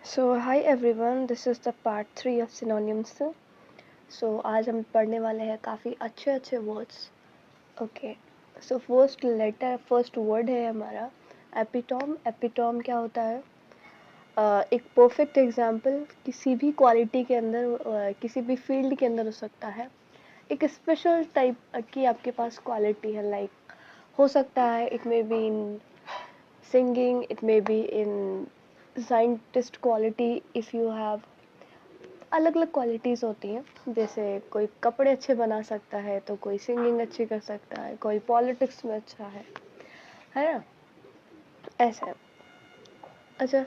Hi everyone, this is the part 3 of synonyms. आज हम पढ़ने वाले हैं काफ़ी अच्छे अच्छे वर्ड्स. ओके, फर्स्ट वर्ड है हमारा एपिटॉम. एपिटॉम क्या होता है? एक परफेक्ट एग्जाम्पल किसी भी क्वालिटी के अंदर, किसी भी फील्ड के अंदर हो सकता है. एक स्पेशल टाइप की आपके पास क्वालिटी है, लाइक हो सकता है it may be in singing, it may be in scientist quality. If you have अलग अलग क्वालिटीज़ होती हैं. जैसे कोई कपड़े अच्छे बना सकता है, तो कोई सिंगिंग अच्छी कर सकता है, कोई पॉलिटिक्स में अच्छा है ना? ऐसा है. अच्छा,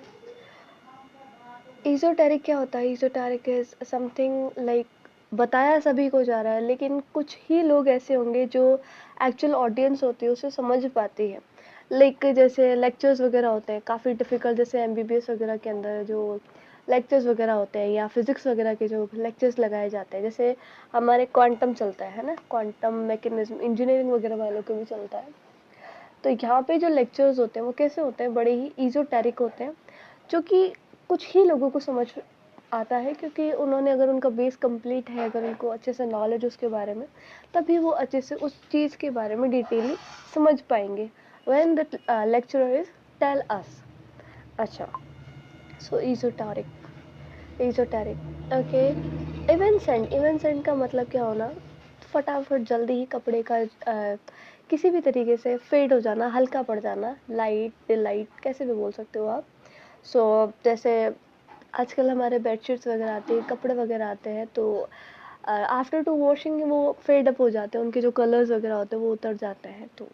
ईज़ोटेरिक क्या होता है? ईज़ोटेरिक इज समथिंग लाइक बताया सभी को जा रहा है, लेकिन कुछ ही लोग ऐसे होंगे जो एक्चुअल ऑडियंस होती है उसे समझ पाती है. लाइक जैसे लेक्चर्स वगैरह होते हैं काफ़ी डिफ़िकल्ट, जैसे एमबीबीएस वगैरह के अंदर जो लेक्चर्स वगैरह होते हैं, या फिजिक्स वगैरह के जो लेक्चर्स लगाए जाते हैं. जैसे हमारे क्वांटम चलता है ना, क्वांटम मैकेनिज्म इंजीनियरिंग वगैरह वालों को भी चलता है. तो यहाँ पे जो लेक्चर्स होते हैं वो कैसे होते हैं? बड़े ही ईज़ोटेरिक होते हैं, जो कि कुछ ही लोगों को समझ आता है, क्योंकि उन्होंने, अगर उनका बेस कंप्लीट है, अगर उनको अच्छे से नॉलेज उसके बारे में, तभी वो अच्छे से उस चीज़ के बारे में डिटेली समझ पाएंगे. When the lecturer is tell us. अच्छा, सो ईज़ोटेरिक ओके. इवेंसेंट का मतलब क्या होना? फटाफट जल्दी ही कपड़े का किसी भी तरीके से फेड हो जाना, हल्का पड़ जाना, लाइट डिलाइट कैसे भी बोल सकते हो आप. जैसे आजकल हमारे बेडशीट्स वगैरह आती है, कपड़े वगैरह आते हैं, तो आफ्टर टू वॉशिंग वो फेड अप हो जाते हैं, उनके जो कलर्स वगैरह होते हैं वो उतर जाते हैं. तो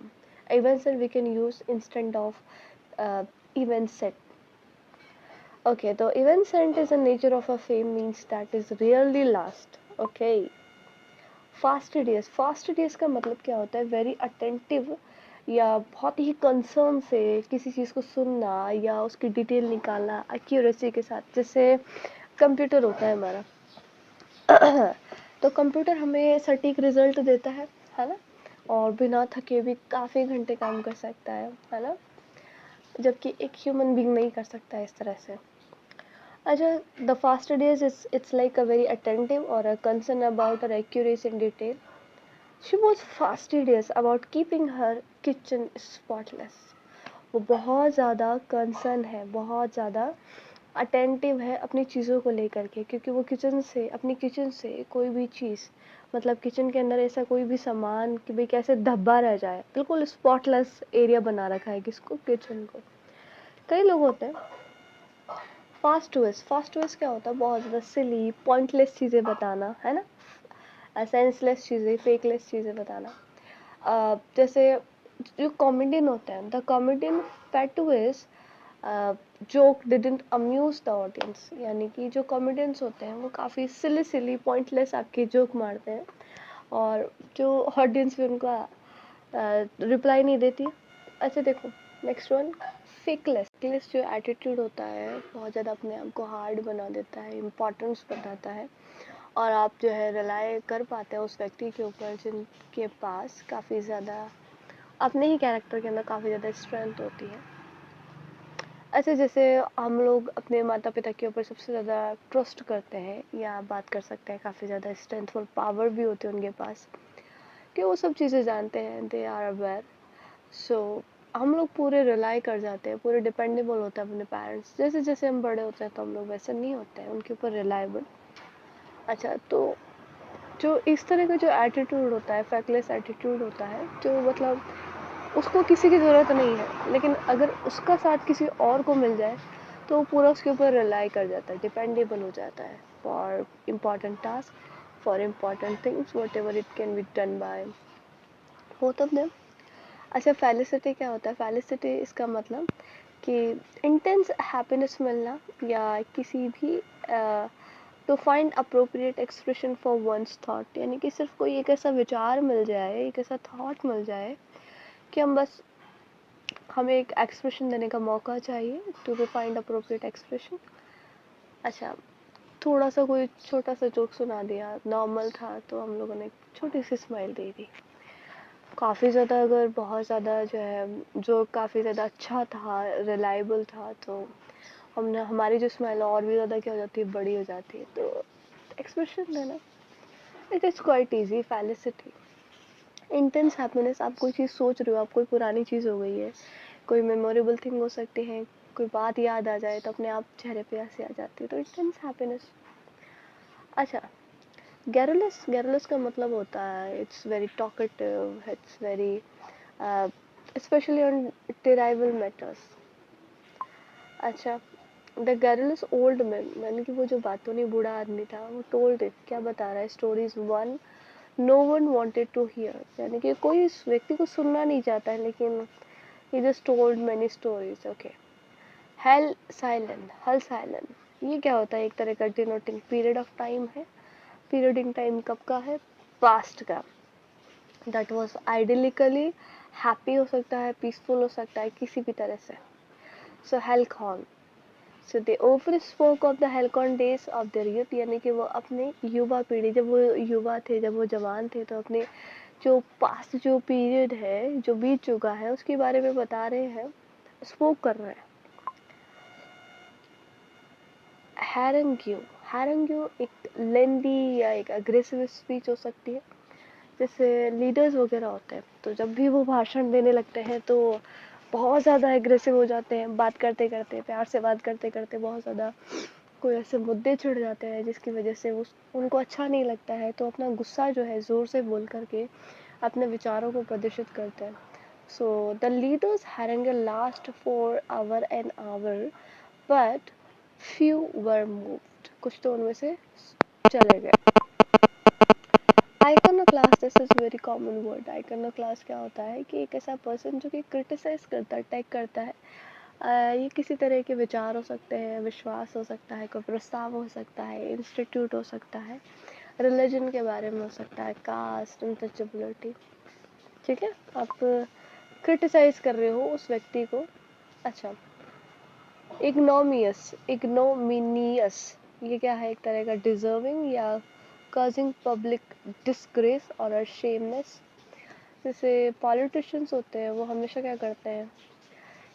इवेंसेंट we can use instead of event set. Okay, the event scent is a nature of a fame means that is rarely last. Okay. Fastidious का मतलब क्या होता है? वेरी अटेंटिव, या बहुत ही कंसर्न से किसी चीज़ को सुनना या उसकी डिटेल निकालना एक्यूरेसी के साथ. जैसे कंप्यूटर होता है हमारा. तो कंप्यूटर हमें सटीक रिजल्ट देता है ना? और बिना थके भी काफ़ी घंटे काम कर सकता है ना? जबकि एक ह्यूमन बीइंग नहीं कर सकता इस तरह से. अच्छा, the fastidious is it's like a very attentive or a concern about her accuracy in detail. She was fastidious about keeping her kitchen spotless. वो बहुत ज़्यादा कंसर्न है, बहुत ज़्यादा अटेंटिव है अपनी चीज़ों को लेकर के, क्योंकि वो अपनी किचन से कोई भी चीज़, मतलब किचन के अंदर ऐसा कोई भी सामान कि भाई कैसे धब्बा रह जाए, बिल्कुल स्पॉटलेस एरिया बना रखा है किसको? किचन को. कई लोग होते हैं फास्ट क्या होता है? बहुत ज़्यादा सिली पॉइंटलेस चीज़ें बताना, है ना? सेंसलेस चीज़ें, फेकलेस चीज़ें बताना. जैसे जो कॉमेडियन होते हैं, the comedian fatuous joke didn't amuse the audience. यानी कि जो कॉमेडियंस होते हैं वो काफ़ी सिली पॉइंटलेस आपके जोक मारते हैं, और जो ऑडियंस भी उनका रिप्लाई नहीं देती. अच्छा देखो, नेक्स्ट वन, फेकलेस जो एटीट्यूड होता है, बहुत ज़्यादा अपने आप को हार्ड बना देता है, इम्पोर्टेंस बताता है, और आप जो है रिलाई कर पाते हैं उस व्यक्ति के ऊपर जिनके पास काफ़ी ज़्यादा अपने ही कैरेक्टर के अंदर काफ़ी ज़्यादा स्ट्रेंथ होती है. अच्छा, जैसे हम लोग अपने माता पिता के ऊपर सबसे ज़्यादा ट्रस्ट करते हैं, या बात कर सकते हैं काफ़ी ज़्यादा स्ट्रेंथफुल पावर भी होती है उनके पास, कि वो सब चीज़ें जानते हैं, दे आर अवेयर. सो हम लोग पूरे रिलाई कर जाते हैं, पूरे डिपेंडेबल होते हैं अपने पेरेंट्स. जैसे जैसे हम बड़े होते हैं तो हम लोग वैसे नहीं होते हैं उनके ऊपर रिलायबल. अच्छा, तो जो इस तरह का जो एटीट्यूड होता है, फैकलेस एटीट्यूड होता है, जो मतलब उसको किसी की ज़रूरत नहीं है, लेकिन अगर उसका साथ किसी और को मिल जाए तो वो पूरा उसके ऊपर रिलाई कर जाता है, डिपेंडेबल हो जाता है for important task, for important things, what ever it can be done by both of them. अच्छा, फेलिसिटी क्या होता है? फेलिसिटी इसका मतलब कि इंटेंस हैप्पीनेस मिलना, या किसी भी to find appropriate expression for one's thought. यानी कि सिर्फ कोई एक ऐसा विचार मिल जाए, एक ऐसा थॉट मिल जाए कि हमें एक एक्सप्रेशन देने का मौका चाहिए, to be find appropriate expression. अच्छा, थोड़ा सा कोई छोटा सा जोक सुना दिया, नॉर्मल था, तो हम लोगों ने छोटी सी स्माइल दे दी. काफ़ी ज़्यादा, अगर बहुत ज़्यादा जो है जो काफ़ी ज़्यादा अच्छा था, रिलायबल था, तो हमने हमारी जो स्माइल और भी ज़्यादा क्या हो जाती है, बड़ी हो जाती है। तो एक्सप्रेशन देना, it is quite easy. Felicity, intense happiness, आप कोई चीज़ सोच रहे हो, आप कोई पुरानी चीज़ हो गई है, कोई मेमोरेबल थिंग हो सकती है, कोई बात याद आ जाए तो अपने आप चेहरे पे हंसी आ जाती है, तो इंटेंस हैप्पीनेस। अच्छा, गैरुलस, गैरुलस का मतलब होता है it's very talkative, it's very especially on trivial matters. अच्छा, द गैरुलस ओल्ड मैन, यानी कि वो जो बातों नहीं बूढ़ा आदमी था, वो टोल्ड इट, क्या बता रहा है, stories one no one wanted to hear, यानी कि कोई इस व्यक्ति को सुनना नहीं चाहता है, लेकिन he just told many stories. Okay, halcyon, halcyon, ये क्या होता है, एक तरह का डिनोटिंग पीरियड ऑफ टाइम है। पीरियड इन टाइम कब का है, पास्ट का। दैट वाज आइडियलिकली हैप्पी हो सकता है, पीसफुल हो सकता है, किसी भी तरह से। So halcyon, so they over spoke of the halcyon days of their youth, यानी कि वो अपने युवा पीढ़ी, जब वो युवा थे, जब वो जवान थे, तो अपने जो पास्ट जो पीरियड है, जो बीत चुका है, उसके बारे में बता रहे हैं, स्पोक कर रहे हैं। हैरंग्यू, हैरंग्यू एक लेंदी या एक अग्रेसिव स्पीच हो सकती है। जैसे लीडर्स वगैरह होते हैं, तो जब भी वो भाषण देने लगते हैं तो बहुत ज़्यादा एग्रेसिव हो जाते हैं, बात करते करते, प्यार से बात करते करते बहुत ज़्यादा कोई ऐसे मुद्दे छिड़ जाते हैं जिसकी वजह से उनको अच्छा नहीं लगता है, तो अपना गुस्सा जो है ज़ोर से बोल करके अपने विचारों को प्रदर्शित करते हैं। So the leaders harangue last for over an hour, but few were moved, कुछ तो उनमें से चले गए। Iconoclast, this is very common word. Iconoclast क्या होता है कि एक ऐसा पर्सन जो कि क्रिटिसाइज करता है, अटैक करता है। ये किसी तरह के विचार हो सकते हैं, विश्वास हो सकता है, कोई प्रस्ताव हो सकता है, इंस्टीट्यूट हो सकता है, रिलीजन के बारे में हो सकता है, कास्ट, अनटचेबिलिटी। ठीक है, आप क्रिटिसाइज कर रहे हो उस व्यक्ति को। अच्छा, इग्नोमियस, इग्नोमिनियस, ये क्या है, एक तरह का डिजर्विंग या causing public disgrace और shameless। जैसे पॉलिटिशियंस होते हैं, वो हमेशा क्या करते हैं,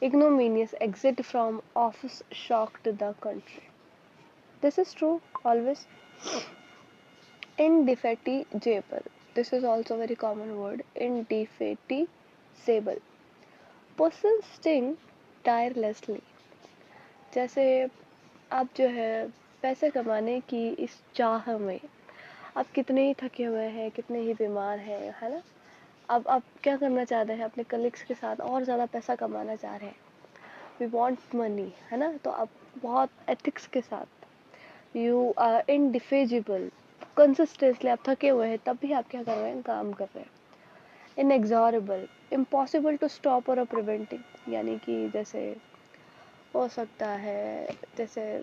ignominious exit from office shocked the country, this is true always। indefatigable, this is also very common word, indefatigable, persisting tirelessly। जैसे आप जो है पैसे कमाने की इस चाह में आप कितने ही थके हुए हैं, कितने ही बीमार हैं, है ना, अब आप क्या करना चाहते हैं, अपने कलीग्स के साथ और ज़्यादा पैसा कमाना चाह रहे हैं, वी वांट मनी, है ना, तो आप बहुत एथिक्स के साथ, यू आर इनडिफेजिबल, कंसिस्टेंटली आप थके हुए हैं, तब भी आप क्या कर रहे हैं, काम कर रहे हैं। इनएग्जॉरेबल, इम्पॉसिबल टू स्टॉप और प्रिवेंटिंग, यानी कि जैसे हो सकता है, जैसे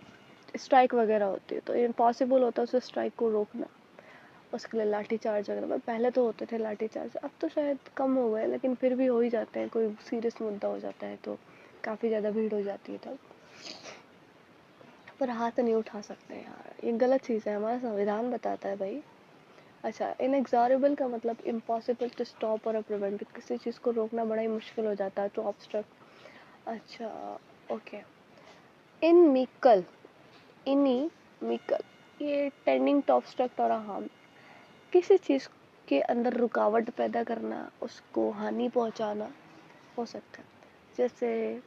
स्ट्राइक वगैरह होती है, तो इम्पॉसिबल होता है उसे स्ट्राइक को रोकना, उसके लिए लाठी चार्ज वगैरह, पहले तो होते थे लाठी चार्ज, अब तो शायद कम हो गए, लेकिन फिर भी हो ही जाते हैं, कोई सीरियस मुद्दा हो जाता है तो काफ़ी ज़्यादा भीड़ हो जाती है तब, पर हाथ नहीं उठा सकते यार, ये गलत चीज़ है, हमारा संविधान बताता है भाई। अच्छा, इनएग्जॉरेबल का मतलब इम्पॉसिबल टू स्टॉप और प्रिवेंट, किसी चीज़ को रोकना बड़ा ही मुश्किल हो जाता है, टू ऑब्स्ट्रक्ट। अच्छा, ओके। इनमिकल, इनिमिकल, ये टेंडिंग टू ऑब्स्ट्रक्ट और हार्म, किसी चीज़ के अंदर रुकावट पैदा करना, उसको हानि पहुंचाना हो सकता है। जैसे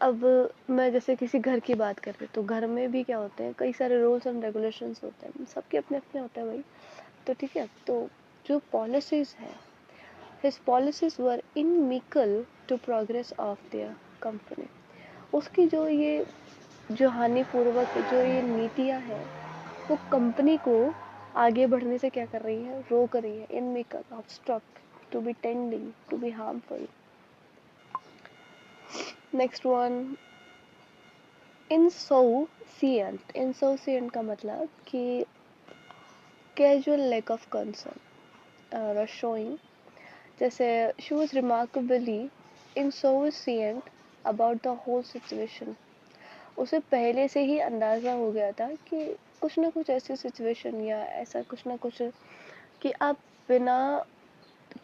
अब मैं जैसे किसी घर की बात कर रही हूँ, तो घर में भी क्या होते हैं, कई सारे रूल्स एंड रेगुलेशंस होते हैं, सबके अपने अपने होते हैं भाई, तो ठीक है, तो जो पॉलिसीज है, his policies were inimical to progress of their company, उसकी जो ये जो हानिपूर्वक जो ये नीतियाँ हैं, वो कंपनी को आगे बढ़ने से क्या कर रही है, रोक रही है। Inimical, obstruct, to be tending, to be harmful. Next one, insouciant, insouciant का मतलब कि casual lack of concern और showing, जैसे she was remarkably insouciant about the whole situation, उसे पहले से ही अंदाज़ा हो गया था कि कुछ ना कुछ ऐसी सिचुएशन या ऐसा कुछ ना कुछ, कि आप बिना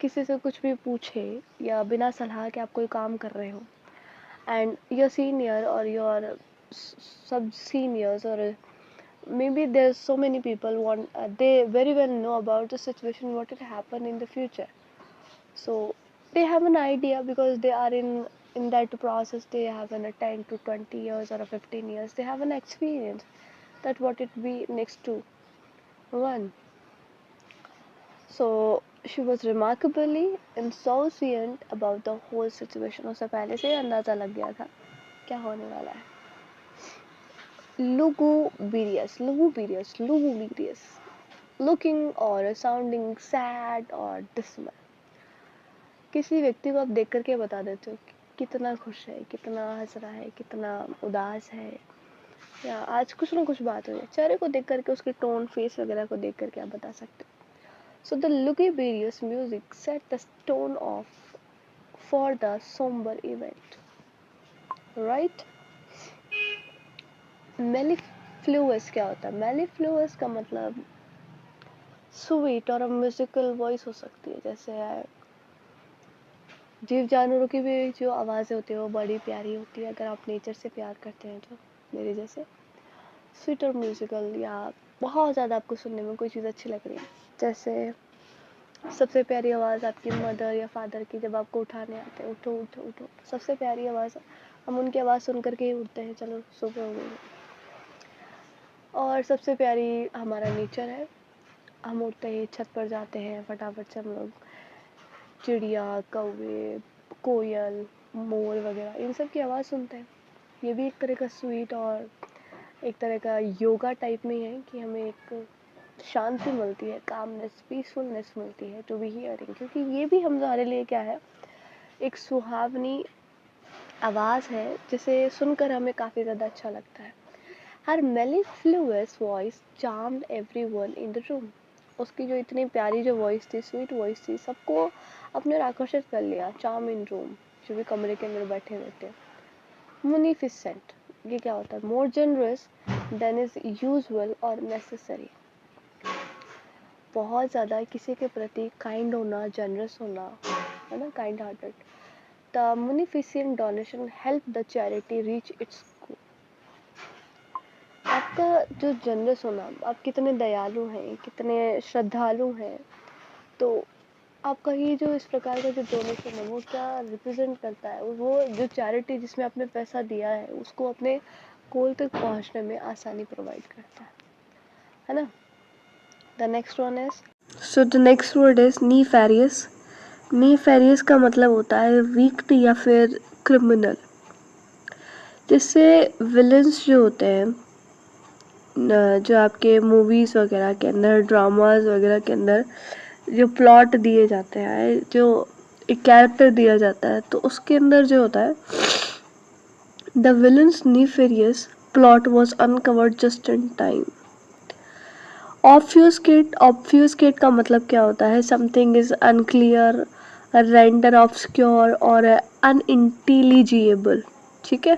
किसी से कुछ भी पूछे या बिना सलाह के आप कोई काम कर रहे हो, and your senior or your sub seniors, or maybe there's so many people want they very well know about the situation, what will happen in the future. So they have an idea because they are in that process. They have a 10 to 20 years or a 15 years, they have an experience that what it be next to one. So she was remarkably insouciant about the whole situation. उसे पहले से ही अंदाजा लग गया था क्या होने वाला है. Lugubrious, looking or sounding sad or dismal. किसी व्यक्ति को आप देख करके बता देते हो कि कितना खुश है, कितना हंस रहा है, कितना उदास है, या आज कुछ ना कुछ बात हो जाए. चेहरे को देख करके, उसके टोन, फेस वगैरह को देख करके आप बता सकते हो. So the lugubrious music set the tone off for the somber event, right? Mellifluous क्या होता है? Mellifluous का मतलब स्वीट और म्यूजिकल वॉइस हो सकती है. जैसे जीव जानवरों की भी जो आवाज़ें होती है वो बड़ी प्यारी होती है, अगर आप नेचर से प्यार करते हैं तो, मेरे जैसे. स्वीट और म्यूजिकल, या बहुत ज़्यादा आपको सुनने में कोई चीज़ अच्छी लग रही है. जैसे सबसे प्यारी आवाज़ आपकी मदर या फादर की, जब आपको उठाने आते हैं, उठो उठो उठो, सबसे प्यारी आवाज़, हम उनकी आवाज़ सुन करके ही उठते हैं, चलो सुबह हो गई. और सबसे प्यारी हमारा नेचर है. हम उठते ही छत पर जाते हैं, फटाफट से हम लोग चिड़िया, कौवे, कोयल, मोर वगैरह इन सब की आवाज़ सुनते हैं. ये भी एक तरह का स्वीट और एक तरह का योगा टाइप में है कि हमें एक शांति मिलती है, कामनेस, पीसफुलनेस मिलती है टू बी हियरिंग. क्योंकि ये भी हमारे लिए क्या है, एक सुहावनी आवाज़ है जिसे सुनकर हमें काफ़ी ज़्यादा अच्छा लगता है. हर mellifluous voice charmed everyone in the room. उसकी जो इतनी प्यारी जो वॉइस थी, स्वीट वॉइस थी, सबको अपने ओर आकर्षित कर लिया. चार्म इन रूम, जो भी कमरे के अंदर बैठे हुए थे. munificent, ये क्या होता है? मोर जनरस देन इज यूजुअल और नेसेसरी. बहुत ज़्यादा किसी के प्रति काइंड होना, जनरस होना, है ना, kind hearted. The munificent donation help the charity reach its goal. आपका जो जनरस होना, आप कितने दयालु हैं, कितने श्रद्धालु हैं, तो आपका ये जो इस प्रकार का जो डोनेशन है वो क्या रिप्रेजेंट करता है? वो जो चैरिटी जिसमें आपने पैसा दिया है उसको अपने गोल तक पहुंचने में आसानी प्रोवाइड करता है ना. The next one is, so the next word is nefarious. nefarious का मतलब होता है वीक्ड या फिर क्रिमिनल. जिससे विलन्स जो होते हैं, जो आपके मूवीज़ वगैरह के अंदर, ड्रामाज वगैरह के अंदर जो प्लॉट दिए जाते हैं, जो एक कैरेक्टर दिया जाता है, तो उसके अंदर जो होता है, the villains nefarious plot was uncovered just in time. ऑब्फ्यूस्केट का मतलब क्या होता है? Something is unclear, render obscure और अनइंटेलिजिबल. ठीक है.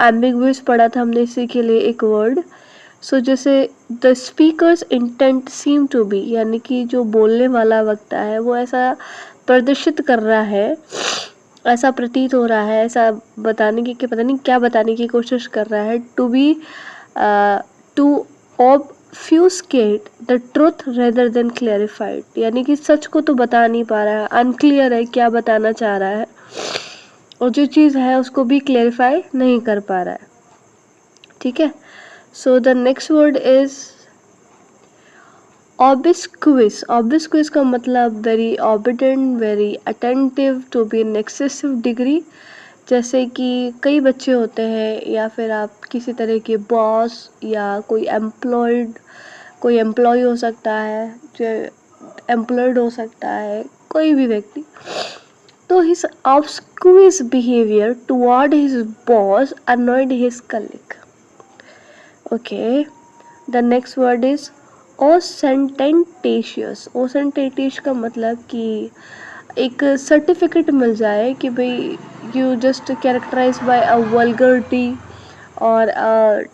एम्बिगुअस पढ़ा था हमने इसी के लिए एक वर्ड. सो जैसे the speaker's intent seem to be, यानी कि जो बोलने वाला वक्ता है वो ऐसा प्रदर्शित कर रहा है, ऐसा प्रतीत हो रहा है, ऐसा बताने की कि पता नहीं क्या बताने की कोशिश कर रहा है. To be to obfuscate the truth rather than clarified, यानी कि सच को तो बता नहीं पा रहा है, अनक्लियर है क्या बताना चाह रहा है, और जो चीज़ है उसको भी क्लैरिफाई नहीं कर पा रहा है. ठीक है. So the next word is obsequious. obsequious का मतलब very obedient, very attentive, to be in excessive degree. जैसे कि कई बच्चे होते हैं, या फिर आप किसी तरह के बॉस या कोई एम्प्लॉय हो सकता है, जो एम्प्लॉयड हो सकता है, कोई भी व्यक्ति, तो his obsequious behavior toward his boss annoyed his colleague. Okay, the next word is ostentatious. ostentatious का मतलब कि एक सर्टिफिकेट मिल जाए कि भाई you just characterise by a vulgarity और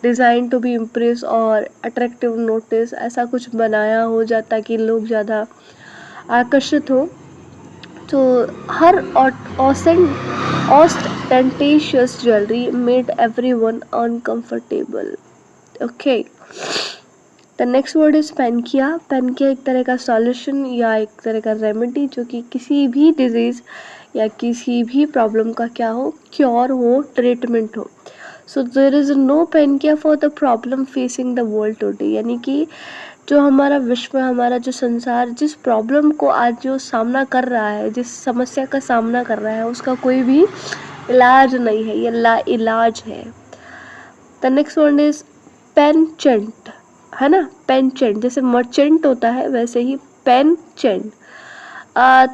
डिज़ाइन टू बी इम्प्रेस और अट्रैक्टिव नोटिस, ऐसा कुछ बनाया हो जाता कि लोग ज़्यादा आकर्षित हो. तो her ostentatious jewelry made everyone uncomfortable. Okay. The next word is panacea. Panacea एक तरह का सॉल्यूशन या एक तरह का रेमेडी जो कि किसी भी डिजीज़ या किसी भी प्रॉब्लम का क्या हो, क्योर हो, ट्रीटमेंट हो. So there is no panacea for the problem facing the world today. यानी कि जो हमारा विश्व, हमारा जो संसार जिस प्रॉब्लम को आज जो सामना कर रहा है, जिस समस्या का सामना कर रहा है, उसका कोई भी इलाज नहीं है, ये ला इलाज है. द नेक्स्ट वर्ड इज पेनचेंट, है ना. पेनचेंट जैसे मर्चेंट होता है वैसे ही पेनचेंट.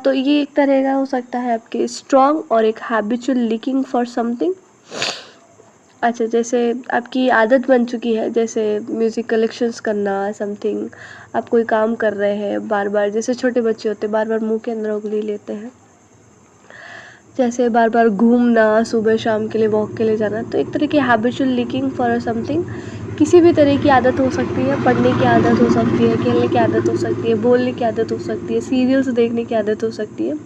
तो ये एक तरह का हो सकता है आपके स्ट्रॉन्ग और एक हैबिचुअल लीकिंग फॉर समथिंग. अच्छा, जैसे आपकी आदत बन चुकी है, जैसे म्यूज़िक कलेक्शंस करना, समथिंग आप कोई काम कर रहे हैं बार बार, जैसे छोटे बच्चे होते हैं बार बार मुंह के अंदर उंगली लेते हैं, जैसे बार बार घूमना, सुबह शाम के लिए वॉक के लिए जाना. तो एक तरह की हैबिचुअल लीकिंग फॉर समथिंग. किसी भी तरह की आदत हो सकती है, पढ़ने की आदत हो सकती है, खेलने की आदत हो सकती है, बोलने की आदत हो सकती है, सीरियल्स देखने की आदत हो सकती है.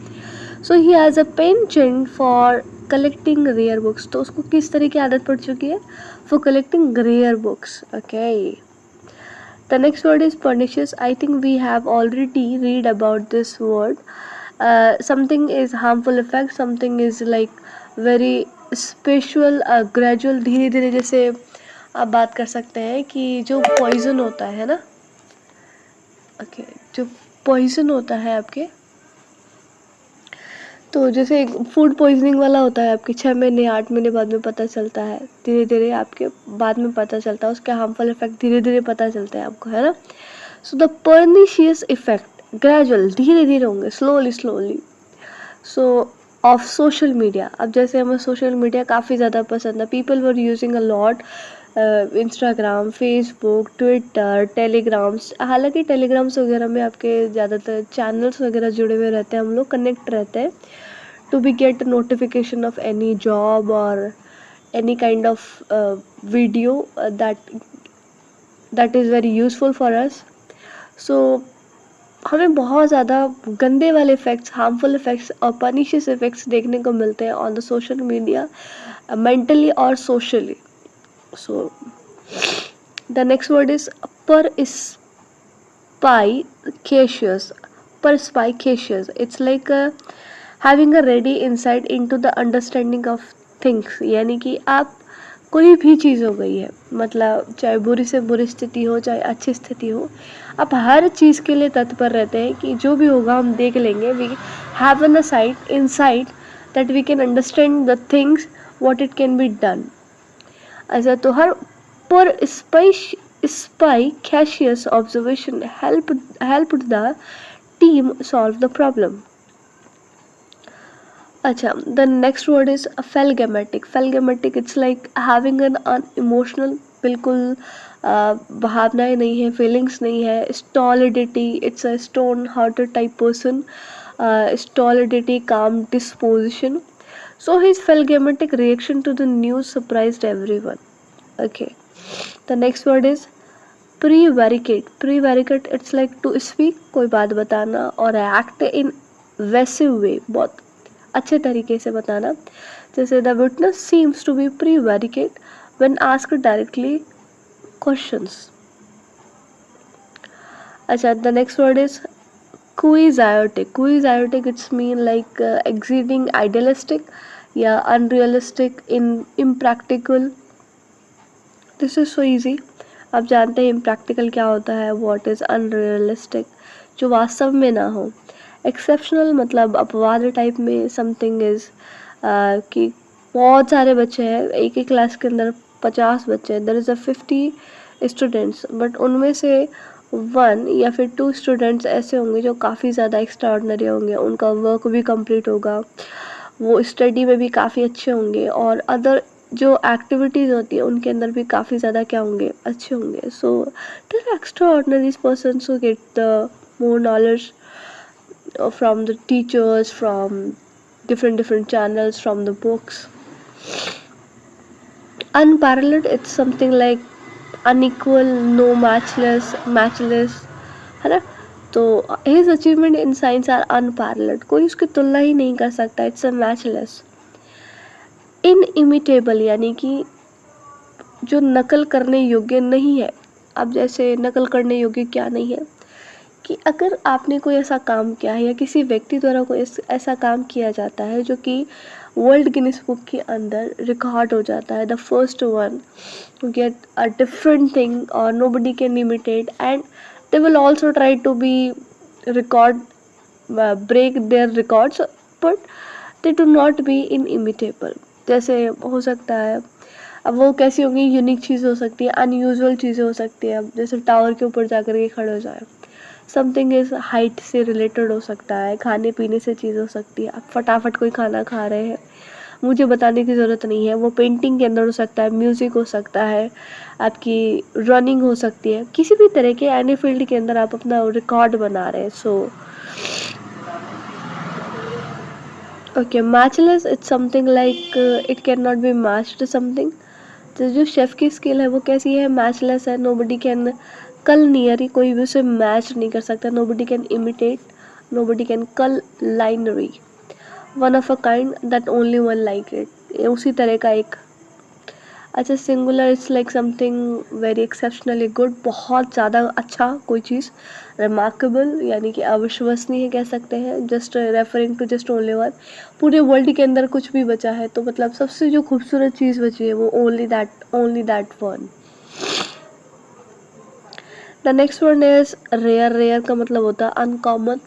So he has a penchant for collecting rare books. तो उसको किस तरह की आदत पड़ चुकी है? For collecting rare books. Okay. The next word is pernicious. I think we have already read about this word. Something is harmful effect, something is like very special, gradual, धीरे धीरे. जैसे आप बात कर सकते हैं कि जो पॉइजन होता है ना, ओके, जो पॉइजन होता है आपके, तो जैसे फूड पॉइजनिंग वाला होता है आपके 6 महीने 8 महीने बाद में पता चलता है, धीरे धीरे आपके बाद में पता चलता है, उसका हार्मफुल इफेक्ट धीरे धीरे पता चलता है आपको, है ना. So the pernicious effect gradual, धीरे धीरे होंगे, slowly slowly. So of social media. अब जैसे हमें सोशल मीडिया काफ़ी ज़्यादा पसंद है, people were using a lot Instagram, Facebook, Twitter, telegrams. हालांकि टेलीग्राम्स वगैरह में आपके ज़्यादातर चैनल्स वगैरह जुड़े हुए रहते हैं, हम लोग कनेक्ट रहते हैं to be get notification of any job और any kind of video that is very useful for us. So हमें बहुत ज़्यादा गंदे वाले इफ़ेक्ट्स, हार्मफुल इफ़ेक्ट्स और पर्निशियस इफ़ेक्ट्स देखने को मिलते हैं on the social media, mentally और socially. So the next word is perspicacious. Perspicacious. It's like having a ready insight into the understanding of things. यानी कि आप कोई भी चीज़ हो गई है, मतलब चाहे बुरी से बुरी स्थिति हो, चाहे अच्छी स्थिति हो, आप हर चीज़ के लिए तत्पर रहते हैं कि जो भी होगा हम देख लेंगे. We have an sight insight that we can understand the things what it can be done. अच्छा, तो her perspicacious observation helped the team solve the problem. अच्छा, the next word is phalgematic. Phalgematic, it's like having an unemotional, बिल्कुल भावनाएं नहीं है, feelings नहीं है. stolidity, it's a stone hearted type person. stolidity, calm disposition. So his phlegmatic reaction to the news surprised everyone. Okay. The next word is prevaricate. Prevaricate, it's like to speak, कोई बात बताना, और act in evasive way, बहुत अच्छे तरीके से बताना. जैसे the witness seems to be prevaricate when asked directly questions. अच्छा, the next word is quixotic. Quixotic, it's mean like exceeding idealistic या unrealistic, impractical. This is so easy. आप जानते हैं इम्प्रैक्टिकल क्या होता है, व्हाट इज़ अनरियलिस्टिक, जो वास्तव में ना हो. एक्सेप्शनल मतलब अपवाद टाइप में. समथिंग इज़ कि बहुत सारे बच्चे हैं, एक ही क्लास के अंदर 50 बच्चे हैं, there is a 50 students, but उनमें से 1 या फिर 2 स्टूडेंट्स ऐसे होंगे जो काफ़ी ज़्यादा एक्स्ट्राऑर्डिनरी होंगे, उनका वर्क भी कंप्लीट होगा, वो स्टडी में भी काफ़ी अच्छे होंगे, और अदर जो एक्टिविटीज़ होती है उनके अंदर भी काफ़ी ज़्यादा क्या होंगे, अच्छे होंगे. So there extraordinary persons who get the more knowledge from the teachers, from different channels, from the books. Unparalleled, it's something like unequal, no matchless, है ना. तो his achievement in science are unparalleled, कोई उसकी तुलना ही नहीं कर सकता. It's a matchless. अनइमिटेबल यानी कि जो नकल करने योग्य नहीं है। अब जैसे नकल करने योग्य क्या नहीं है कि अगर आपने कोई ऐसा काम किया है या किसी व्यक्ति द्वारा कोई ऐसा काम किया जाता है जो कि वर्ल्ड गिनीज बुक के अंदर रिकॉर्ड हो जाता है, the first one to get a different thing और nobody can imitate, and they will also try to be record break their records, but they do not be inimitable. जैसे हो सकता है, अब वो कैसी होंगी, यूनिक चीज़ हो सकती है, अनयूजुअल चीज़ें हो सकती है। अब जैसे टावर के ऊपर जाकर के खड़े हो जाए, समथिंग इज हाइट से रिलेटेड हो सकता है, खाने पीने से चीज़ हो सकती है। आप फटाफट कोई खाना खा रहे हैं, मुझे बताने की ज़रूरत नहीं है, वो पेंटिंग के अंदर हो सकता है, म्यूज़िक हो सकता है, आपकी रनिंग हो सकती है, किसी भी तरह के एनी फील्ड के अंदर आप अपना रिकॉर्ड बना रहे हैं। So okay, matchless it's something like it can not be matched something. तो जो शेफ़ की स्किल है वो कैसी है, मैचलेस है, नोबडी कैन कल नियर, कोई भी उसे मैच नहीं कर सकता, nobody can imitate, nobody can culinary, one of a kind that only one like it, उसी तरह का एक। अच्छा, singular it's like something very exceptionally good, बहुत ज़्यादा अच्छा कोई चीज़। रिमार्केबल यानी कि अविश्वसनीय कह सकते हैं, just referring to just only one, पूरे वर्ल्ड के अंदर कुछ भी बचा है तो मतलब सबसे जो खूबसूरत चीज़ बची है वो only that one. The next one is rare. Rare का मतलब होता है अनकॉमन,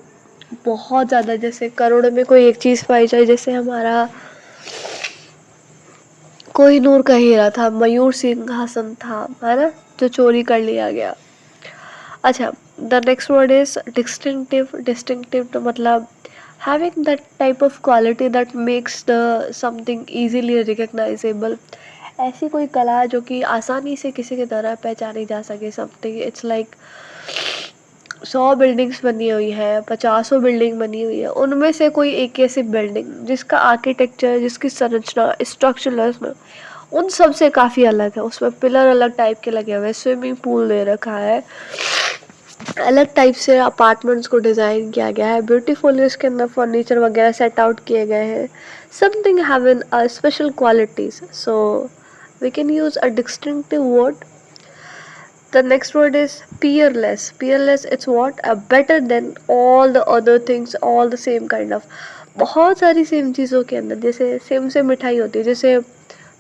बहुत ज़्यादा, जैसे करोड़ों में कोई एक चीज़ पाई जाए, जैसे हमारा कोहिनूर का हीरा था, मयूर सिंहासन था, है ना, जो चोरी कर लिया गया। अच्छा, the next word is distinctive. Distinctive तो मतलब having that type of quality that makes the something easily recognisable, ऐसी कोई कला जो कि आसानी से किसी के द्वारा पहचानी जा सके। समथिंग इट्स लाइक 100 बिल्डिंग्स बनी हुई है, 50 बिल्डिंग बनी हुई है, उनमें से कोई एक ऐसी बिल्डिंग जिसका आर्किटेक्चर, जिसकी संरचना, स्ट्रक्चर में उन सब से काफ़ी अलग है, उसमें पिलर अलग टाइप के लगे हुए हैं, स्विमिंग पूल दे रखा है, अलग टाइप से अपार्टमेंट्स को डिज़ाइन किया गया है, ब्यूटीफुल इसके अंदर फर्नीचर वगैरह सेट आउट किए गए हैं, something having a special qualities, so we can use a distinctive word. The next word is peerless. Peerless, it's what? Better than all the other things, all the same kind of. बहुत सारी same चीज़ों के अंदर, जैसे same से मिठाई होती है, जैसे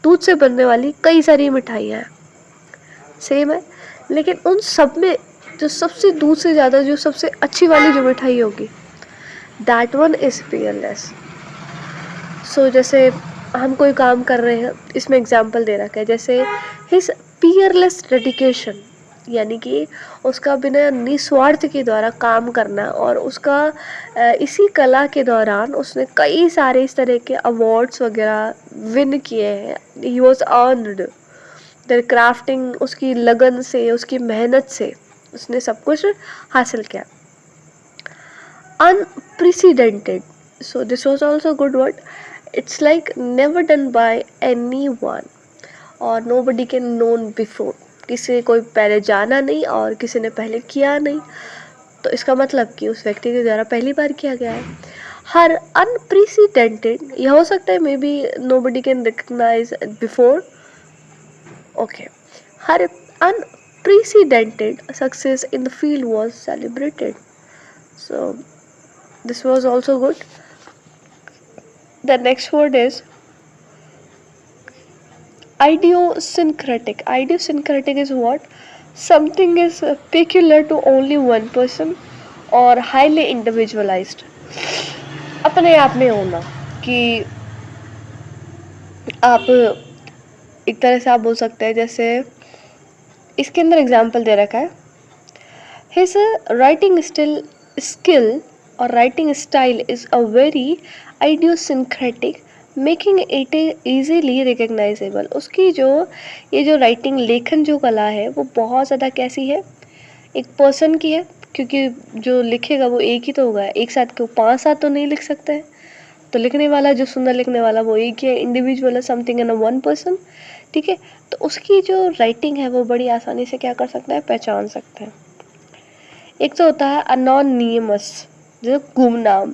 दूध से बनने वाली कई सारी मिठाइयाँ हैं, सेम है, लेकिन उन सब में जो सबसे दूध से ज़्यादा जो सबसे अच्छी वाली जो मिठाई होगी, दैट वन इज़ peerless. सो जैसे हम कोई काम कर रहे हैं, इसमें एग्जाम्पल दे रखा है, जैसे हिज peerless dedication, यानी कि उसका बिना निस्वार्थ के द्वारा काम करना, और उसका इसी कला के दौरान उसने कई सारे इस तरह के अवार्ड्स वगैरह विन किए हैं। He was earned their crafting, उसकी लगन से, उसकी मेहनत से उसने सब कुछ हासिल किया। Unprecedented, so this was also good word, it's like never done by any one और nobody can known before, किसी कोई पहले जाना नहीं और किसी ने पहले किया नहीं, तो इसका मतलब कि उस व्यक्ति के द्वारा पहली बार किया गया है। हर अनप्रेसिडेंटेड, यह हो सकता है maybe nobody can recognise before, okay, her unprecedented success in the field was celebrated, so this was also good. The next word is idiosyncratic. Idiosyncratic is what? Something is peculiar to only one person or highly individualized. अपने आप में होना, कि आप एक तरह से आप बोल सकते हैं, जैसे इसके अंदर एग्जाम्पल दे रखा है, हिज राइटिंग स्किल और writing style is a very idiosyncratic, making it easily recognisable. उसकी जो ये जो राइटिंग, लेखन जो कला है वो बहुत ज़्यादा कैसी है, एक पर्सन की है, क्योंकि जो लिखेगा वो एक ही तो होगा, एक साथ क्यों 5 साथ तो नहीं लिख सकते हैं, तो लिखने वाला, जो सुंदर लिखने वाला वो एक ही है, इंडिविजुअल है, something in a one person, ठीक है। तो उसकी जो राइटिंग है वो बड़ी आसानी से क्या कर सकता है, पहचान सकते हैं। एक तो होता है अनोनिमस, जो गुमनाम,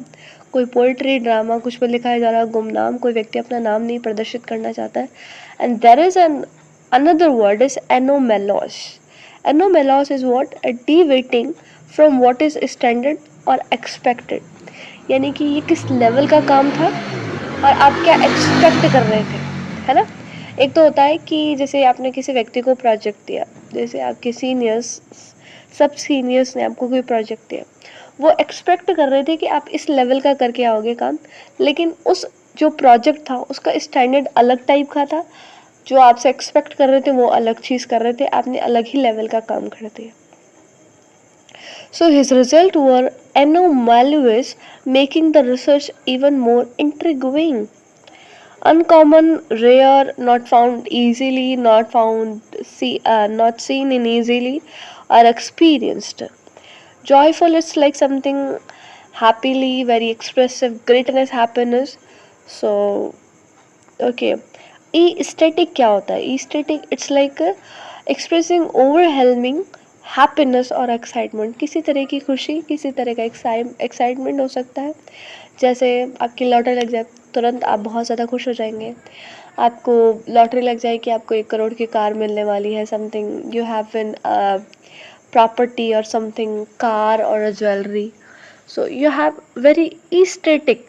कोई पोइट्री, ड्रामा, कुछ में लिखा है जा रहा गुमनाम, कोई व्यक्ति अपना नाम नहीं प्रदर्शित करना चाहता है. And there is an another word is anomalous. Anomalous is what? A deviating from what is standard और एक्सपेक्टेड. यानी कि ये किस लेवल का काम था और आप क्या एक्सपेक्ट कर रहे थे, है ना. एक तो होता है कि जैसे आपने किसी व्यक्ति को प्रोजेक्ट दिया, जैसे आपके सीनियर्स, सब सीनियर्स ने आपको कोई प्रोजेक्ट दिया, वो एक्सपेक्ट कर रहे थे कि आप इस लेवल का करके आओगे काम, लेकिन उस जो प्रोजेक्ट था उसका स्टैंडर्ड अलग टाइप का था, जो आपसे एक्सपेक्ट कर रहे थे वो अलग चीज़ कर रहे थे, आपने अलग ही लेवल का काम कर दिया. So his results were anomalous, making the research even more intriguing. Uncommon, rare, not found easily, not seen in easily, or experienced. Joyful is like something happily, very expressive, greatness, happiness. So, okay. Aesthetic क्या होता है? Aesthetic, it's like expressing overwhelming happiness और excitement. किसी तरह की खुशी, किसी तरह का एक्साइटमेंट हो सकता है. जैसे आपकी लॉटरी लग जाए, तुरंत आप बहुत ज़्यादा खुश हो जाएंगे. आपको लॉटरी लग जाए कि आपको 1 करोड़ की कार मिलने वाली है, something you have an property और समथिंग, कार और a jewellery. So you have very ecstatic.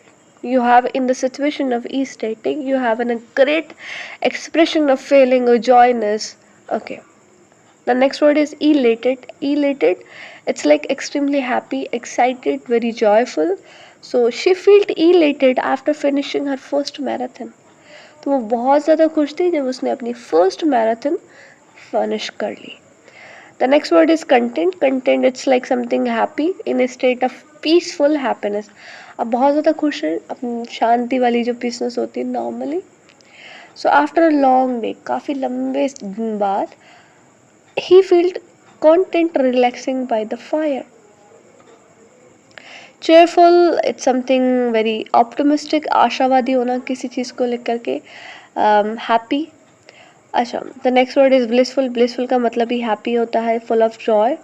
You have in the situation of ecstatic, you have a great expression of feeling or joyness. Okay. The next word is elated. Elated, it's like extremely happy, excited, very joyful. So she felt elated after finishing her first marathon. तो वो बहुत ज़्यादा खुश थी जब उसने अपनी first marathon finish कर ली. The next word is content. Content, it's like something happy in a state of peaceful happiness. अब बहुत ज़्यादा खुश है, अपनी शांति वाली जो पीसनेस होती है normally. So after a long day, काफ़ी लंबे दिन बाद, he felt content relaxing by the fire. Cheerful, it's something very optimistic, आशावादी होना किसी चीज़ को लेकर के. Happy. अच्छा, the next word is blissful. Blissful का मतलब ही happy होता है, full of joy.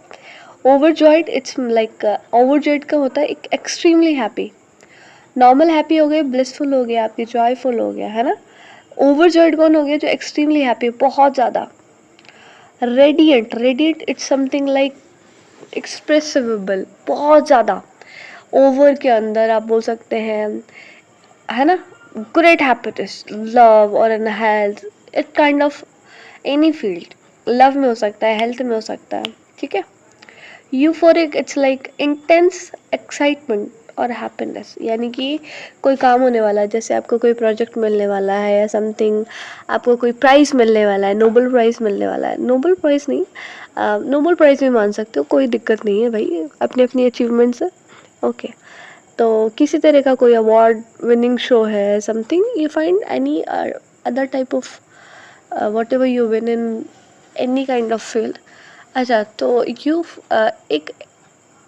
Overjoyed, it's like overjoyed का होता है एक extremely happy. Normal happy हो गए, blissful हो गया, आपकी joyful हो गया, है ना. Overjoyed कौन हो गया? जो extremely happy, बहुत ज़्यादा. Radiant, radiant, it's something like expressible, बहुत ज़्यादा. ओवर के अंदर आप बोल सकते हैं, है ना. ग्रेट हैप्पीनेस, लव और in health, it kind of any field. Love में हो सकता है, हेल्थ में हो सकता है, ठीक है. Euphoric, it's like intense excitement और हैप्पीनेस. यानी कि कोई काम होने वाला है, जैसे आपको कोई प्रोजेक्ट मिलने वाला है या समथिंग, आपको कोई प्राइज़ मिलने वाला है, नोबल प्राइज़ मिलने वाला है. नोबल प्राइज़ नहीं, नोबल प्राइज़ भी मान सकते हो, कोई दिक्कत नहीं है भाई, अपनी अपनी अचीवमेंट से. ओके. तो किसी तरह का कोई अवार्ड विनिंग शो है, something, you find any other type of what ever you win in any kind of field. अच्छा, तो यू एक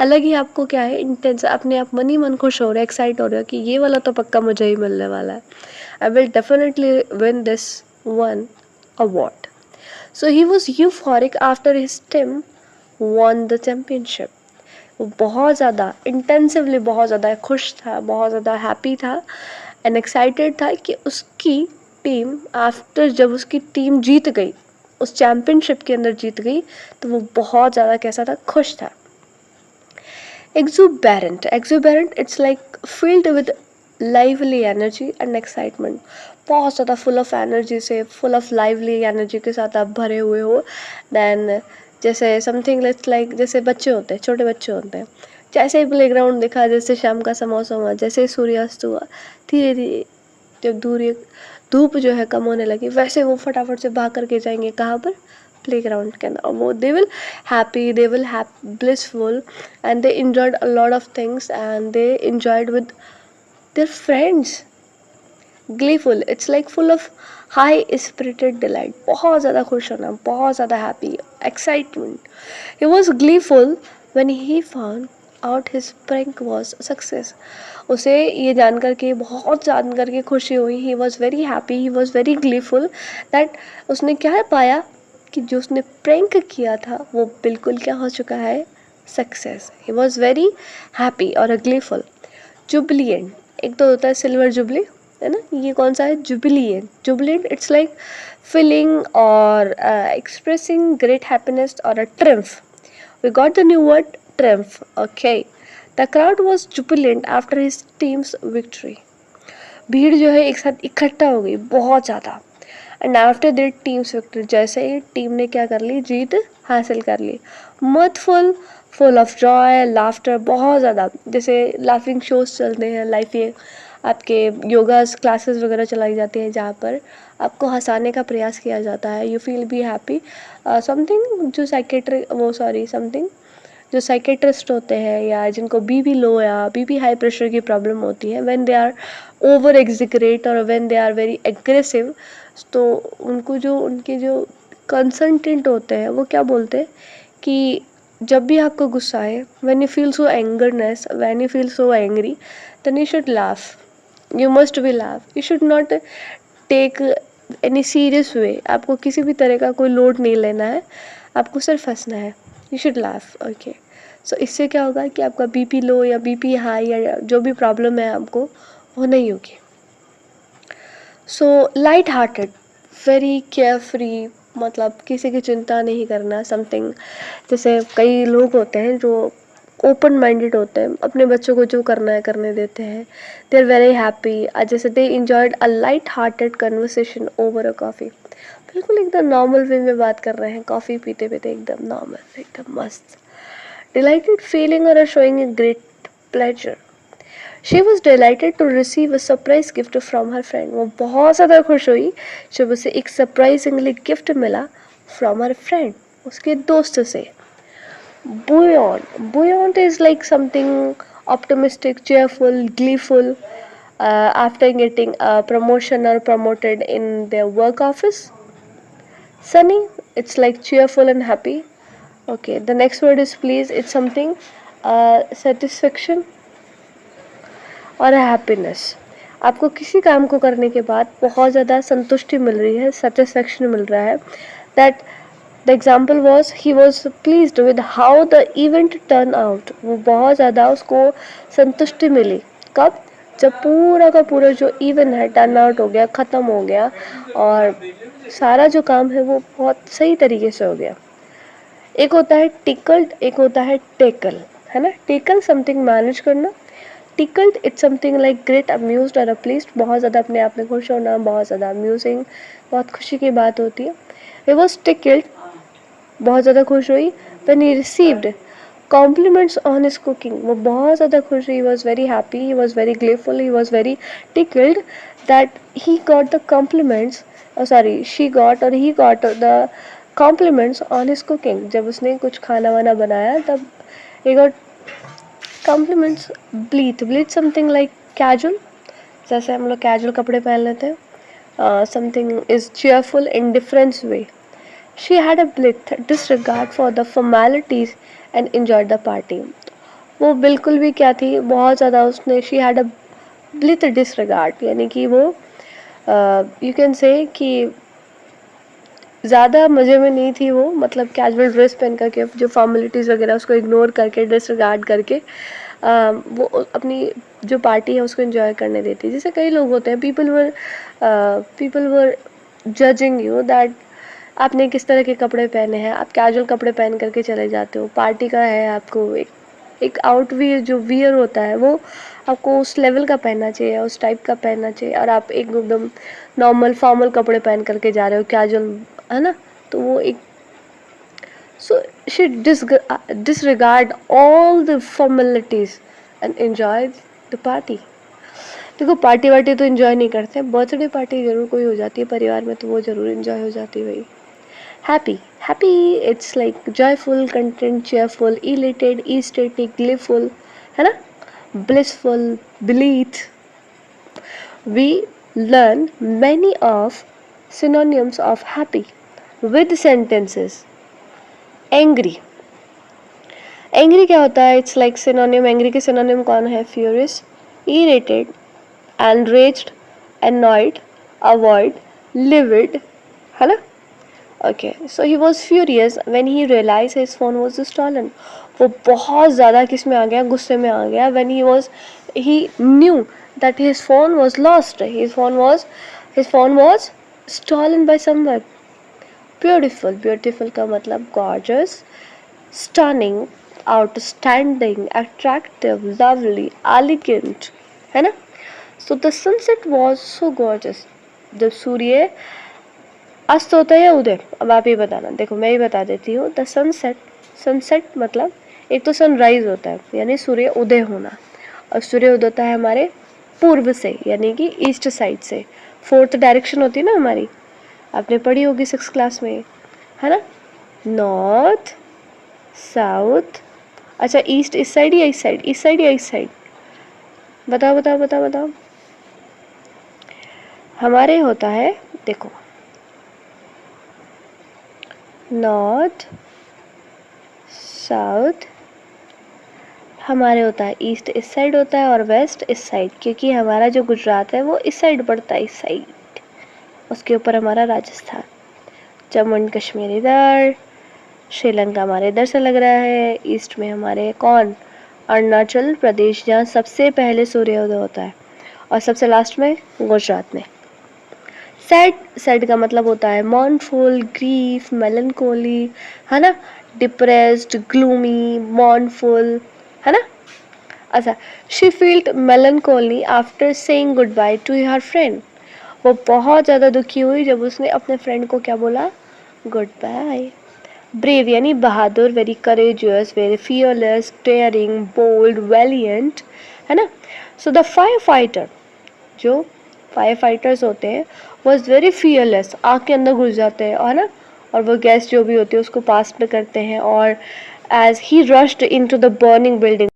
अलग ही आपको क्या है, इंटेंस, अपने आप मन ही मन खुश हो रहे, एक्साइट हो रहे हो कि ये वाला तो पक्का मुझे ही मिलने वाला है. I will definitely win this one award. So he was euphoric after his team won the championship. वो बहुत ज़्यादा इंटेंसिवली, बहुत ज़्यादा खुश था, बहुत ज़्यादा हैप्पी था एंड एक्साइटेड था कि उसकी टीम, आफ्टर जब उसकी टीम जीत गई, उस चैम्पियनशिप के अंदर जीत गई, तो वो बहुत ज़्यादा कैसा था, खुश था. Exuberant, exuberant, it's like filled with lively energy and excitement. बहुत ज़्यादा फुल ऑफ एनर्जी से, फुल ऑफ लाइवली एनर्जी के साथ आप भरे हुए हो. देन जैसे समथिंग लाइक जैसे बच्चे होते हैं, छोटे बच्चे होते हैं, जैसे ही प्लेग्राउंड दिखा, जैसे शाम का समय हुआ, जैसे ही सूर्यास्त हुआ, धीरे धीरे जब धूप जो है कम होने लगी, वैसे वो फटाफट से भाग करके जाएंगे कहाँ पर, प्लेग्राउंड के अंदर. वो they will happy, they will blissful, and they enjoyed a lot of things and they enjoyed with their friends. Gleeful, it's like full of high spirited delight. बहुत ज़्यादा खुश होना, बहुत ज़्यादा happy, excitement. He was gleeful when he found out his prank was a success. उसे ये जान करके, बहुत जान करके खुशी हुई. He was very happy, he was very gleeful that उसने क्या पाया कि जो उसने प्रैंक किया था वो बिल्कुल क्या हो चुका है, success. He was very happy और ग्लीफुल. जुबिलियंट, एक तो होता है सिल्वर जुबली, है ना, ये कौन सा है, Jubilant. Jubilant it's like feeling or expressing great happiness or a triumph. We got the new word triumph. Okay. The crowd was jubilant after his team's victory. भीड़ जो है एक साथ इकट्ठा हो गई बहुत ज़्यादा. And after that teams victory, जैसे ही टीम ने क्या कर ली, जीत हासिल कर ली. मथफुल, फुल ऑफ जॉय, लाफ्टर, बहुत ज़्यादा. जैसे लाफिंग शोज चलते हैं लाइफ, ये आपके योगा क्लासेस वगैरह चलाई जाती हैं जहाँ पर आपको हंसाने का प्रयास किया जाता है. You feel be happy. Something जो समथिंग जो साइकेट्रिस्ट होते हैं या जिनको बीपी लो या बीपी हाई प्रेशर की प्रॉब्लम होती है, when they are over exaggerate और when they are very aggressive, तो उनको जो उनके जो कंसल्टेंट होते हैं वो क्या बोलते हैं कि जब भी आपको गुस्सा आए, when you feel so angerness, when you feel so angry, then you should laugh. You must be laugh. You should not take any serious way. आपको किसी भी तरह का कोई लोड नहीं लेना है, आपको सिर्फ हंसना है. You should laugh. ओके. सो इससे क्या होगा कि आपका बीपी लो या बीपी हाई या जो भी प्रॉब्लम है आपको वो नहीं होगी. So light hearted, very care free, मतलब किसी की चिंता नहीं करना. समथिंग जैसे कई लोग होते हैं जो ओपन माइंडेड होते हैं, अपने बच्चों को जो करना है करने देते हैं. They are very happy. जैसे they enjoyed a light hearted conversation over a coffee. बिल्कुल एकदम नॉर्मल वे में बात कर रहे हैं, कॉफ़ी पीते पीते एकदम नॉर्मल, एकदम मस्त. डिलाइटेड फीलिंग और showing a great pleasure. She was delighted to receive a surprise gift from her friend. वो बहुत ज़्यादा खुश हुई जब उसे एक सरप्राइजिंगली गिफ्ट मिला फ्रॉम हर फ्रेंड, उसके दोस्त से. Buoyant. Buoyant is like something optimistic, cheerful, gleeful. After getting a promotion or promoted in their work office. Sunny, it's like cheerful and happy. Okay, the next word is please. It's something satisfaction और happiness. आपको किसी काम को करने के बाद बहुत ज़्यादा संतुष्टि मिल रही है, सेटिस्फेक्शन मिल रहा है. That the example was he was pleased with how the event turn out. वो बहुत ज़्यादा उसको संतुष्टि मिली. कब? जब पूरा का पूरा जो इवेंट है टर्न आउट हो गया, ख़त्म हो गया और सारा जो काम है वो बहुत सही तरीके से हो गया. एक होता है टिकल्ड, एक होता है टेकल, है ना. टेकल समथिंग मैनेज करना. Tickled it's something like great amused और प्लीज्ड, बहुत ज़्यादा अपने आप में खुश होना, बहुत ज़्यादा अम्यूजिंग, बहुत खुशी की बात होती है. ही वॉज टिकल्ड, बहुत ज़्यादा खुश हुई. When he received compliments on his cooking, वो बहुत ज़्यादा खुश हुई. He was very happy, he was very gleeful, he was very tickled that he got the compliments, she got और he got the compliments on his cooking. जब उसने कुछ खाना वाना बनाया तब he got compliments. Blithe something like casual, जैसे हम लोग कैजुअल कपड़े पहन लेते हैं. Something is cheerful in different way. She had a blithe disregard for the formalities and enjoyed the party. वो बिल्कुल भी क्या थी, बहुत ज़्यादा उसने she had a blithe disregard, यानी कि वो यू कैन से कि ज़्यादा मज़े में नहीं थी वो, मतलब कैजुअल ड्रेस पहन करके जो फॉर्मेलिटीज़ वगैरह उसको इग्नोर करके, डिसरिगार्ड करके वो अपनी जो पार्टी है उसको एंजॉय करने देती. जैसे कई लोग होते हैं, people were judging you that आपने किस तरह के कपड़े पहने हैं, आप कैजुअल कपड़े पहन करके चले जाते हो, पार्टी का है, आपको एक आउटवियर जो वियर होता है वो आपको उस लेवल का पहनना चाहिए, उस टाइप का पहनना चाहिए, और आप एकदम नॉर्मल फॉर्मल कपड़े पहन करके जा रहे हो, कैजुअल, है ना. तो वो एक so she disregard all the formalities and enjoy the party. देखो पार्टी वार्टी तो एंजॉय नहीं करते, बर्थडे पार्टी जरूर कोई हो जाती है परिवार में, तो वो जरूर एंजॉय हो जाती है भाई. Happy it's like joyful, content, cheerful, elated, ecstatic, gleeful, है ना. blissful, beneath. We learn many of synonyms of happy with sentences. Angry क्या होता है? It's like synonym. एंग्री के सिनोनिम कौन है? Furious, irritated, enraged, annoyed, avoid, livid, है ना. Okay, so he was furious when he realize his phone was stolen. वो बहुत ज़्यादा किस में आ गया? गुस्से में आ गया. When he was he knew that his phone was lost. His phone was stolen by someone. Beautiful. Beautiful का मतलब gorgeous, stunning, outstanding, attractive, lovely, elegant, है ना? So the sunset was so gorgeous. जब सूर्य अस्त होता है या उदय, अब आप ही बताना. देखो मैं ही बता देती हूँ. द सनसेट मतलब एक तो सनराइज होता है यानी सूर्य उदय होना, और सूर्य उदय होता है हमारे पूर्व से यानी कि ईस्ट साइड से. 4th डायरेक्शन होती है ना हमारी, आपने पढ़ी होगी 6th क्लास में, है ना? नॉर्थ, साउथ, अच्छा ईस्ट इस साइड या इस साइड, इस साइड या इस साइड, बताओ बताओ बताओ बताओ. हमारे होता है, देखो, नॉर्थ, साउथ, हमारे होता है ईस्ट इस साइड होता है और वेस्ट इस साइड, क्योंकि हमारा जो गुजरात है वो इस साइड पड़ता है, इस साइड. उसके ऊपर हमारा राजस्थान, जम्मू एंड कश्मीर इधर, श्रीलंका हमारे इधर से लग रहा है. ईस्ट में हमारे कौन, अरुणाचल प्रदेश, जहाँ सबसे पहले सूर्योदय होता है, और सबसे लास्ट में गुजरात में. सैड का मतलब होता है मॉर्नफुल, ग्रीफ, मेलनकोली, है ना? डिप्रेस्ड, ग्लूमी, मॉर्नफुल, है ना? अच्छा, she felt melancholy after saying goodbye to her friend. वो बहुत ज़्यादा दुखी हुई जब उसने अपने फ्रेंड को क्या बोला, गुड बाय. ब्रेव यानी बहादुर, very courageous, very fearless, daring, bold, valiant, है ना? सो द फायर फाइटर, जो फायर फाइटर्स होते हैं, वॉज वेरी फियरलेस, आग के अंदर घुस जाते हैं, है ना? और वो गैस जो भी होती है उसको पास में करते हैं, और as he rushed into the burning building,